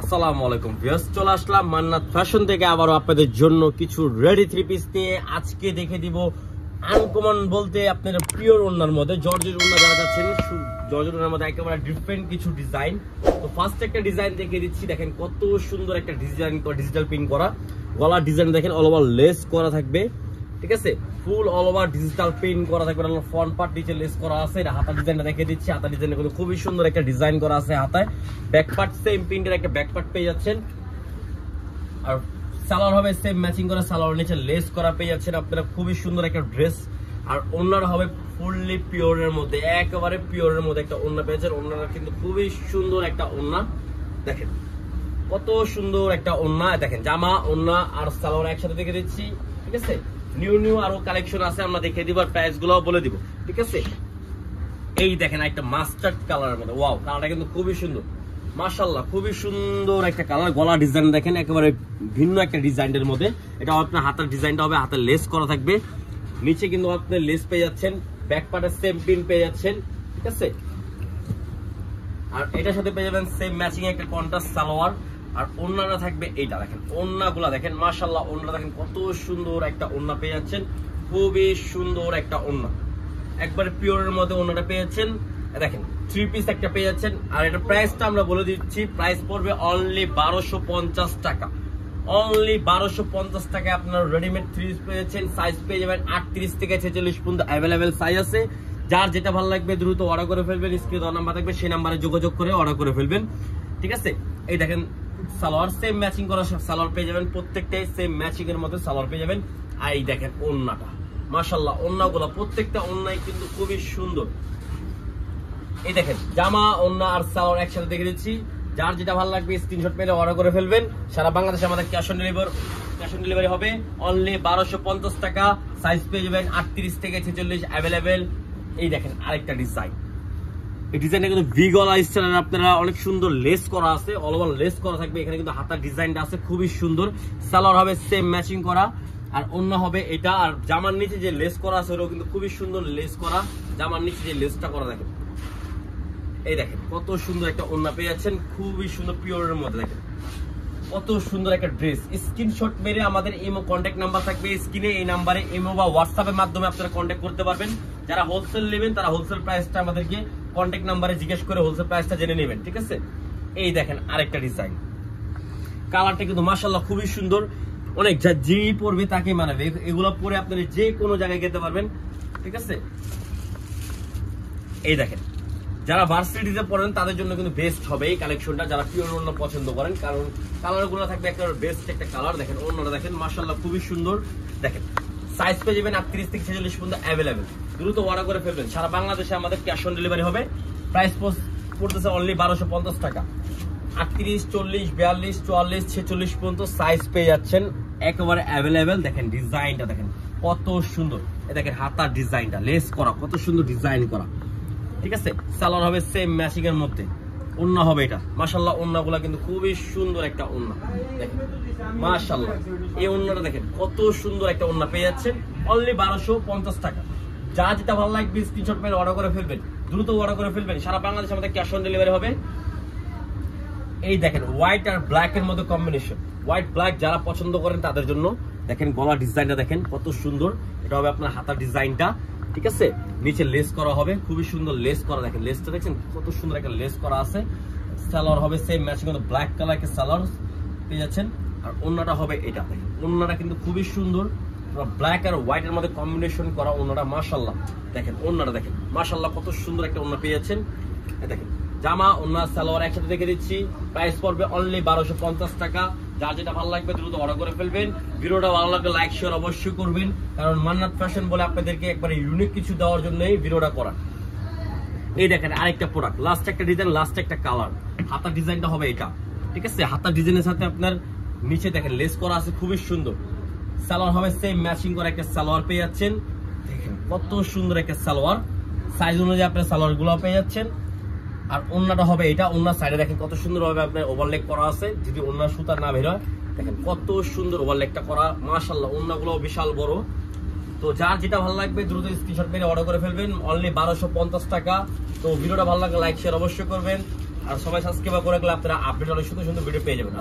আসসালামু আলাইকুম ভিউয়ার্স, চলে আসলাম মান্নাত ফ্যাশন থেকে আবারও আপনাদের জন্য কিছু রেডি থ্রি পিস নিয়ে। আজকে দেখে দিব আনকমন বলতে আপনার পিওর ওড়নার মধ্যে জর্জেট ওড়না যারা যাচ্ছেন, জর্জেট ওড়নার মধ্যে একেবারে ডিফারেন্ট কিছু ডিজাইন। তো ফার্স্ট একটা ডিজাইন দেখিয়ে দিচ্ছি, দেখেন কত সুন্দর একটা ডিজাইন, ডিজিটাল প্রিন্ট করা গলার ডিজাইন দেখেন, অল ওভার লেস করা থাকবে, ঠিক আছে, ফুল অল ওভার ডিজিটাল প্রিন্ট করা থাকবে। ফ্রন্ট পার্ট নিচে লেস করা আছে। এটা হাতার ডিজাইনটা দেখিয়ে দিচ্ছি, হাতার ডিজাইনটা কিন্তু খুবই সুন্দর একটা ডিজাইন করা আছে হাতায়। ব্যাক পার্ট সেম প্রিন্টের একটা ব্যাক পার্ট পেয়ে যাচ্ছেন, আর সালোয়ার হবে সেম ম্যাচিং করা, সালোয়ার নিচে লেস করা পেয়ে যাচ্ছেন আপনারা। খুবই সুন্দর একটা ড্রেস, আর ওড়নাটা হবে ফুললি পিওরের মধ্যে, একেবারে পিওরের মধ্যে একটা ওড়না পেয়েছেন। ওড়নাটা কিন্তু খুবই সুন্দর একটা ওড়না, দেখেন কত সুন্দর একটা ওড়না। দেখেন জামা ওড়না আর সালোয়ার একসাথে দেখে দিচ্ছি, ঠিক আছে। নিউ নিউ আরো কালেকশন আছে, আমরা দেখে দিব, আর প্রাইস গুলো বলে দিব, ঠিক আছে। এই দেখেন একটা মাস্টার্ড কালারের মধ্যে, ওয়াও, কালারটা কিন্তু খুবই সুন্দর, মাশাআল্লাহ, খুবই সুন্দর একটা কালার। গলা ডিজাইন দেখেন একেবারে ভিন্ন একটা ডিজাইনের মধ্যে। এটা আপনার হাতের ডিজাইনটা হবে, হাতের লেস করা থাকবে, নিচে কিন্তু আপনি লেস পেয়ে যাচ্ছেন, ব্যাক পার্টের সেম প্রিন্ট পেয়ে যাচ্ছেন, ঠিক আছে। আর এটার সাথে পেয়ে যাবেন সেম ম্যাচিং একটা কন্ট্রাস্ট সালোয়ার, আর ওড়নাটা থাকবে এইটা। দেখেন ওড়নাগুলা দেখেন, মাশাআল্লাহ, ওড়নাটা দেখেন কত সুন্দর একটা ওড়না পেয়ে যাচ্ছেন, খুবই সুন্দর একটা ওড়না, একবারে পিওরের মধ্যে ওড়নাটা পেয়ে যাচ্ছেন। দেখেন থ্রি পিস একটা পেয়ে যাচ্ছেন, আর এটা প্রাইসটা আমরা বলে দিচ্ছি, প্রাইস পড়বে অনলি 1250 টাকা। অনলি 1250 টাকায় আপনার রেডিমেড থ্রি পিস পেয়ে যাচ্ছেন। সাইজ পেয়ে যাবেন 38 থেকে 46 পর্যন্ত অ্যাভেলেবেল সাইজ আছে। যার যেটা ভালো লাগবে দ্রুত অর্ডার করে ফেলবেন, স্ক্রিনে দেওয়া নাম্বার থাকবে, সেই নাম্বারে যোগাযোগ করে অর্ডার করে ফেলবেন, ঠিক আছে। এই দেখেন সালোয়ার সেম ম্যাচিং করা সালোয়ার পেয়ে যাবেন, প্রত্যেকটাই সেম ম্যাচিং এর মধ্যে সালোয়ার পেয়ে যাবেন। আর এই দেখেন ওড়নাটা, মাশাআল্লাহ, ওড়নাগুলো প্রত্যেকটা ওড়নাই কিন্তু খুবই সুন্দর। এই দেখেন জামা ওড়না আর সালোয়ার একসাথে দেখে দিচ্ছি, যার যেটা ভালো লাগবে স্ক্রিনশট মেরে অর্ডার করে ফেলবেন। সারা বাংলাদেশে আমাদের ক্যাশ অন ডেলিভারি হবে অনলি 1250 টাকা। সাইজ পেয়ে যাবেন 38 থেকে 46 অ্যাভেলেবেল। এই দেখেন আরেকটা ডিজাইন, এই ডিজাইনটা কিন্তু ভি গলা স্টাইলের, আপনারা অনেক সুন্দর লেস করা আছে, অল ওভার লেস করা থাকবে। এখানে কিন্তু হাতার ডিজাইনটা আছে খুবই সুন্দর, সালোয়ার হবে সেম ম্যাচিং করা, আর অন্য হবে এটা। আর জামার নিচে যে লেস করা আছে ওটাও কিন্তু খুবই সুন্দর লেস করা, জামার নিচে যে লেসটা করা দেখেন। এই দেখেন কত সুন্দর একটা ওড়না পেয়ে যাচ্ছেন, খুবই সুন্দর পিওরের মধ্যে। দেখেন কত সুন্দর একটা ড্রেস। স্ক্রিনশট মেরে আমাদের ইমো কন্ট্যাক্ট নাম্বার থাকবে স্ক্রিনে, এই নাম্বারে ইমো বা হোয়াটসঅ্যাপের মাধ্যমে আপনারা কন্ট্যাক্ট করতে পারবেন। যারা হোলসেল নেবেন তারা হোলসেল প্রাইসটা আমাদেরকে কন্ট্যাক্ট নাম্বারে জিজ্ঞেস করে হোলসেল প্রাইসটা জেনে নেবেন, ঠিক আছে। এই দেখেন আরেকটা ডিজাইন, কালারটা কিন্তু মাশাআল্লাহ খুবই সুন্দর, অনেক যে পরবে তাকে মানাবে। এগুলো পরে আপনারা যে কোনো জায়গায় যেতে পারবেন, ঠিক আছে। এই দেখেন যারা ভার্সিটিতে পড়েন তাদের জন্য কিন্তু বেস্ট হবে এই কালেকশনটা, যারা পিওর ওড়না পছন্দ করেন, কারণ কালারগুলো থাকবে একটা বেস্ট একটা কালার। দেখেন ওড়নাটা দেখেন, মাশাআল্লাহ খুবই সুন্দর। দেখেন সাইজ পেয়ে যাবেন 38 থেকে 46 পর্যন্ত অ্যাভেলেবেল। দ্রুত অর্ডার করে ফেলবেন, সারা বাংলাদেশে আমাদের ক্যাশ অন ডেলিভারি হবে। প্রাইস পড়তেছে অনলি 1250 টাকা। 38, 40, 42, 44, 46 পর্যন্ত সাইজ পেয়ে যাচ্ছেন, একেবারে অ্যাভেলেবেল। দেখেন ডিজাইনটা দেখেন কত সুন্দর, এই দেখেন হাতার ডিজাইনটা লেস করা, কত সুন্দর ডিজাইন করা, ঠিক আছে। সালোয়ার হবে সেম ম্যাচিং এর মধ্যে, ওড়না হবে এটা, মাশাআল্লাহ। ওড়নাগুলো কিন্তু খুবই সুন্দর একটা ওড়না, দেখেন মাশাআল্লাহ। এই ওড়নাটা দেখেন কত সুন্দর একটা ওড়না পেয়ে যাচ্ছেন অনলি 1250 টাকা। যা যেটা ভালো লাগবে স্ক্রিনশট মেরে অর্ডার করে ফেলবেন, দ্রুত অর্ডার করে ফেলবেন। সারা বাংলাদেশে আমাদের ক্যাশ অন ডেলিভারি হবে। এই দেখেন হোয়াইট আর ব্ল্যাক এর মধ্যে কম্বিনেশন, হোয়াইট ব্ল্যাক যারা পছন্দ করেন তাদের জন্য। দেখেন গলা ডিজাইনটা দেখেন কত সুন্দর, এটা হবে আপনার হাতার ডিজাইনটা, ঠিক আছে। নিচে লেস করা হবে, খুবই সুন্দর লেস করা, দেখেন লেসটা দেখছেন কত সুন্দর একটা লেস করা আছে। সালোয়ার হবে সেম ম্যাচিং করে ব্ল্যাক কালার একটা সালোয়ার পেয়ে যাচ্ছেন, আর ওড়নাটা হবে এটা। দেখেন ওড়নাটা কিন্তু খুবই সুন্দর, ব্ল্যাক আর হোয়াইট এর মধ্যে কম্বিনেশন করা ওড়নাটা, মাশাআল্লাহ। দেখেন ওড়নাটা দেখেন, মাশাআল্লাহ কত সুন্দর একটা ওড়না পেয়ে যাচ্ছেন। দেখেন জামা ওড়না সালোয়ার একসাথে দেখে দিচ্ছি, প্রাইস পড়বে অনলি 1250 টাকা। যার যেটা ভালো লাগবে দ্রুত অর্ডার করে ফেলবেন। ভিডিওটা ভালো লাগলে লাইক শেয়ার অবশ্যই করবেন, কারণ মান্নাত ফ্যাশন বলে আপনাদেরকে একবারে ইউনিক কিছু দেওয়ার জন্যই ভিডিওটা করা। এই দেখেন আরেকটা প্রোডাক্ট, লাস্ট একটা ডিজাইন, লাস্ট একটা কালার। হাতার ডিজাইনটা হবে এটা, ঠিক আছে। হাতার ডিজাইনের সাথে আপনার নিচে দেখেন লেস করা আছে, খুবই সুন্দর। সালোয়ার হবে সেম ম্যাচিং করা একটা সালোয়ার পেয়ে যাচ্ছেন, দেখেন কত সুন্দর একটা সালোয়ার। সাইজ অনুযায়ী আপনার সালোয়ার গুলো পেয়ে যাচ্ছেন। আর ওড়নাটা হবে এটা, ওড়নার সাইডে দেখেন কত সুন্দর ভাবে আপনার ওভারলেগ করা আছে, যদি ওড়নার সুতা না বের হয়। দেখেন কত সুন্দর ওভারলেগটা করা, মাশাআল্লাহ। ওড়নাগুলো বিশাল বড়। তো যার যেটা ভালো লাগবে দ্রুত স্ক্রিনশট মেরে অর্ডার করে ফেলবেন, অনলি 1250 টাকা। তো ভিডিওটা ভালো লাগলে লাইক শেয়ার অবশ্যই করবেন। আর সবাই সাবস্ক্রাইব করে রাখলে আপনারা আপডেট অনেক সুন্দর সুন্দর ভিডিও পেয়ে যাবেন।